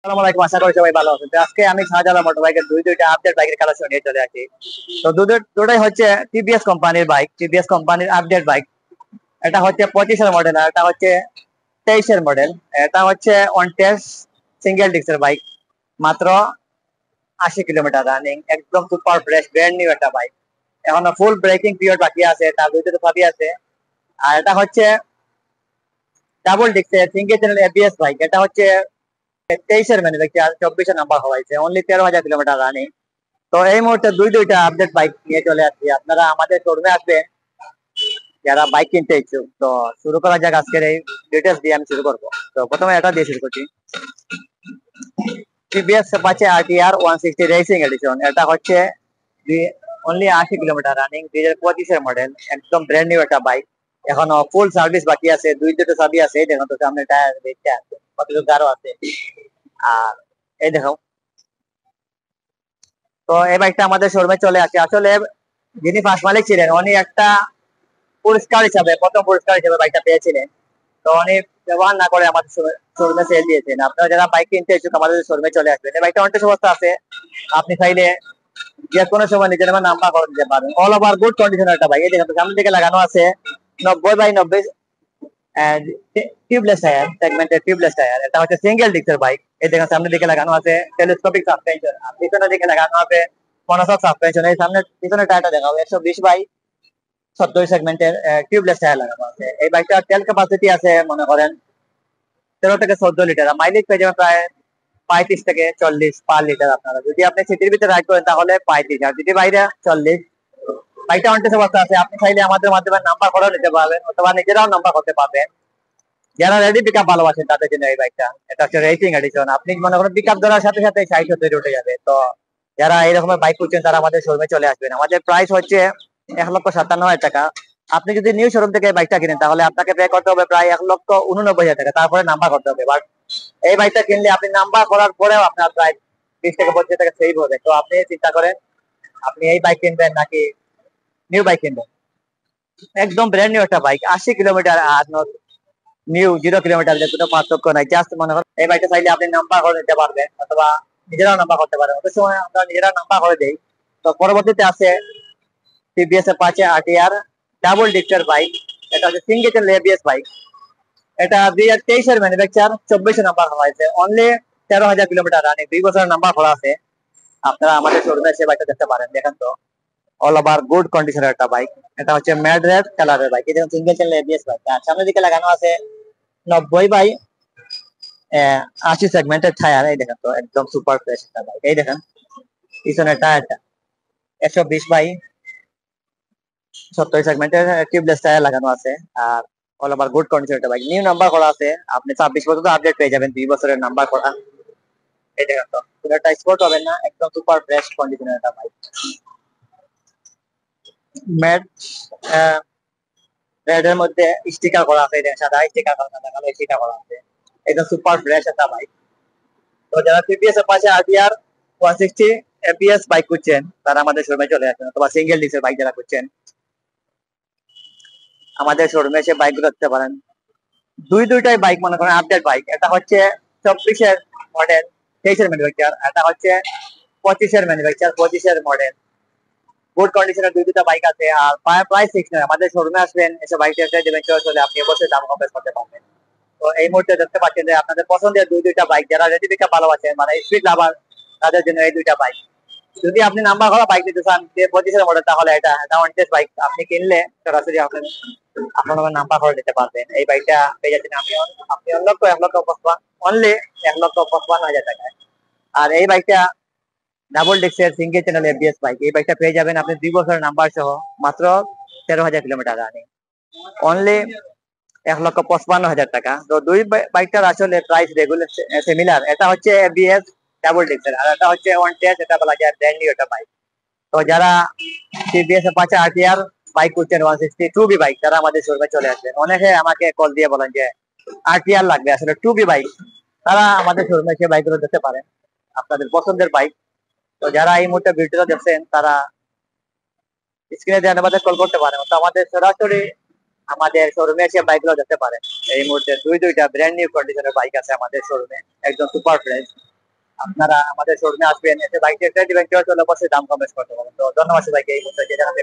আসসালামু আলাইকুম, আশা করি সবাই ভালো আছেন। তো আজকে আমি শাহজালাল মোটরবাইকের দুইটা আপডেট বাইকের কালেকশন নিয়ে চলে আসি। তো দুটোই হচ্ছে টিভিএস কোম্পানির বাইক, টিভিএস কোম্পানির আপডেট বাইক। এটা হচ্ছে 25-এর মডেল আর এটা হচ্ছে 23-এর মডেল। এটা হচ্ছে অন টেস্ট সিঙ্গেল ডিস্কের বাইক, মাত্র 80 কিলোমিটার রানিং, একদম সুপার ফ্রেশ ব্র্যান্ড নিউ একটা বাইক। এখনো ফুল ব্রেকিং পিরিয়ড বাকি আছে, তার দুইটাতে সবই আছে। আর এটা হচ্ছে ডাবল ডিস্কের সিঙ্গেল চ্যানেল এবিএস বাইক। এটা হচ্ছে 23-এর ম্যানুফ্যাকচার, 24-এর নাম্বার হওয়াছে, অনলি 13,000 কিলোমিটার রানিং। তো এই মুহূর্তে দুইটা আপডেট বাইক নিয়ে চলে আসছি, আপনারা আমাদের শোরুমে আসবেন যারা বাইক কিনতে ইচ্ছুক। তো শুরু করা যাক, আজকের এই ডিটেলস দিয়ে আমি শুরু করবো। তো প্রথমে এটা দিয়ে শুরু করছি, TVS Apache RTR 160 racing addition. এটা হচ্ছে অনলি 80 কিলোমিটার রানিং, 2025-এর মডেল, একদম ব্র্যান্ড নিউ একটা বাইক। এখনো ফুল সার্ভিস বাকি আছে, দুটো চাবি আছে, এই দেখুন তো সামনে টায়ার দেখতে আছে, কতটুকু আরো আছে। আর এই দেখো, তো এই বাইকটা আমাদের শোরুমে চলে আসে। আসলে যিনি ফার্স্ট মালিক ছিলেন উনি একটা পুরস্কার হিসাবে, প্রথম পুরস্কার হিসাবে বাইকটা পেয়েছিলেন। তো উনি ব্যবহার না করে আমাদের শোরুমে সেল দিয়েছেন। আপনারা যারা বাইক কিনতে ইচ্ছুক আমাদের শোরুমে চলে আসবেন। এই বাইকটা অনেক অবস্থা আছে, আপনি চাইলে যে কোনো সময় নিজের নামে নাম্বার করে দিতে পারেন। অল ওভার গুড কন্ডিশনের একটা বাইক। এই দেখেন সামনের দিকে লাগানো আছে 90/90 টিউবলেস টায়ার, সেগমেন্টের টিউবলেস টায়ার। এটা হচ্ছে সিঙ্গেল ডিস্কের বাইক। এই দেখেন সামনের দিকে লাগানো আছে টেলিস্কোপিক সাসপেনশন, আর পিছনের দিকে লাগানো আছে মনোসক সাসপেনশন। এই সামনে পিছনের টায়ারটা দেখাবো 120/70 সেগমেন্টের টিউবলেস টায়ার লাগানো আছে। এই বাইকটার তেল ক্যাপাসিটি আছে মনে করেন 13 থেকে 14 লিটার, মাইলেজ পেয়ে যাবেন প্রায় 35 থেকে 40 পার লিটার। আপনারা যদি আপনি সিটির ভিতরে রাইড করেন তাহলে 35, আর যদি বাইরে 40। বাইকটা অনটেস অবস্থা আছে, আপনি চাইলে আমাদের মাধ্যমে নাম্বার করেও নিতে পারবেন অথবা নিজেরাও নাম্বার করতে পারবেন। যারা রেডি পিকআপ ভালোবাসেন তাদের জন্য এই বাইকটা। এটা হচ্ছে রেসিং এডিশন, আপনি মনে করেন পিকআপ ধরার সাথে সাথে 60-70 উঠে যাবে। তো যারা এই রকমের বাইক খুঁজছেন তারা আমাদের শোরুমে চলে আসবেন। আমাদের প্রাইস হচ্ছে 1,57,000 টাকা। আপনি যদি নিউ শোরুম থেকে বাইকটা কিনেন তাহলে আপনাকে পে করতে হবে প্রায় 1,89,000 টাকা, তারপরে নাম্বার করতে হবে। বাট এই বাইকটা কিনলে আপনি নাম্বার করার পরেও আপনার প্রায় 20 থেকে 25 টাকা সেভ হবে। তো আপনি চিন্তা করেন আপনি এই বাইক কিনবেন নাকি নিউ বাইক কিনবেন। একদম ব্র্যান্ড নিউ একটা বাইক, 80 কিলোমিটার, আর নিউ 0 কিলোমিটার, কোনো পার্থক্য নাই। জাস্ট মনে করেন এই বাইকটা চাইলে আপনি নাম্বার করে নিতে পারবেন অথবা নিজেরাও নাম্বার করতে পারেন। অত সময় আমরা নিজেরা নাম্বার করে দেই। তো পরবর্তীতে আছে টিভিএস অ্যাপাচে আরটিআর ডাবল ডিস্কের বাইক। এটা হচ্ছে সিঙ্গেল চ্যানেল এবিএস বাইক। এটা 2023-এর ম্যানুফ্যাকচার, 24-এ নাম্বার হয়েছে, অনলি 13,000 কিলোমিটার রানিং, 2 বছরের নাম্বার করা আছে। আপনারা আমাদের শোরুমে এসে বাইকটা দেখতে পারেন। দেখেন তো অল ওভার গুড কন্ডিশনের একটা বাইক। এটা হচ্ছে ম্যাড রেড কালারের বাইক। এই দেখুন সিঙ্গেল চ্যানেল এবিএস বাইক, আর সামনের দিকে লাগানো আছে 90/80 সেগমেন্টের টায়ার। এই দেখেন তো একদম সুপার ফ্রেশ একটা বাইক। এই দেখেন পিছনের টায়ারটা 120/70 সেগমেন্টের টিউবলেস টায়ার লাগানো আছে। আর অল ওভার গুড কন্ডিশনের একটা বাইক, নিউ নাম্বার করা আছে। আপনি 26 পর্যন্ত আপডেট পেয়ে যাবেন, 2 বছরের নাম্বার করা। এই দেখেন তো পুরোটা স্পোর্ট হবে না, একদম সুপার ফ্রেশ কন্ডিশনের একটা বাইক। ম্যাট রেড এর মধ্যে স্টিকার করা আছে, সাদা স্টিকার করা, সাদা কালো স্টিকার করা আছে। একদম সুপার ফ্রেশ একটা বাইক। তো যারা টিভিএস এর পাশে আরটিআর 160 এপিএস বাইক খুঁজছেন তারা আমাদের শোরুমে চলে আসেন, অথবা সিঙ্গেল ডিস্কের বাইক যারা খুঁজছেন আমাদের শোরুমে এসে বাইক গুলো দেখতে পারেন। দুইটাই বাইক মনে করেন আপডেট বাইক। এটা হচ্ছে 24-এর মডেল, 23-এর ম্যানুফ্যাকচার। এটা হচ্ছে 25-এর ম্যানুফ্যাকচার, 25-এর মডেল। গুড কন্ডিশনের দুইটা বাইক আছে। আর প্রাইস ফিক্স নয়, আমাদের শোরুমে আসবেন, এসে বাইক টেস্ট দেবেন, চলে আপনি অবশ্যই দাম কম বেশ করতে পারবেন। তো এই মুহূর্তে দেখতে পাচ্ছেন যে আপনাদের পছন্দের দুইটা বাইক, যারা রেডি পিকআপ ভালোবাসেন মানে স্পিড লাভার, তাদের জন্য এই দুইটা বাইক। যদি আপনি নাম্বার করা বাইক নিতে চান 25-এর মডেল, তাহলে এটা অনটেস্ট বাইক। আপনি কিনলে সরাসরি আপনার নাম্বার করে নিতে পারবেন। এই বাইকটা পেয়ে যাচ্ছেন আপনি 1,55,000, অনলি 1,55,000 টাকায়। আর এই বাইকটা ডাবল ডিস্কের সিঙ্গেল চ্যানেল এবিএস বাইক। এই বাইকটা পেয়ে যাবেন আপনি 2 বছরের নাম্বার সহ, মাত্র 13,000 কিলোমিটার রানিং, অনলি 1,55,000 টাকা। তো দুই বাইকটার আসলে প্রাইস রেগুলার সিমিলার। এটা হচ্ছে এবিএস ডাবল ডিস্কের, আর এটা হচ্ছে ওয়ান টেস্ট, এটা বলা যায় ব্র্যান্ড নিউ একটা বাইক। তো যারা টিভিএস এর পাশে আরটিআর বাইক করছেন 160 2B বাইক, তারা আমাদের শোরুমে চলে আসবেন। অনেকে আমাকে কল দিয়ে বলেন যে আরটিআর লাগবে, আসলে 2B বাইক, তারা আমাদের শোরুমে এসে বাইকগুলো দেখতে পারেন, আপনাদের পছন্দের বাইক। তো যারা এই মুহূর্তে ভিডিওটা দেখছেন তারা স্ক্রিনে দেওয়া নাম্বারে কল করতে পারেন, তো আমাদের সরাসরি আমাদের শোরুমে এসে বাইকগুলো দেখতে পারেন। এই মুহূর্তে দুইটা ব্র্যান্ড নিউ কন্ডিশনের বাইক আছে আমাদের শোরুমে, একদম সুপার ফ্রেশ। আপনারা আমাদের শোরুমে আসবেন, এসে বাইক টেস্ট দিবেন, কেউ চলে অবশ্যই দাম কম বেশ করতে পারেন। তো ধন্যবাদ সবাইকে এই মুহূর্তে যে জানাতে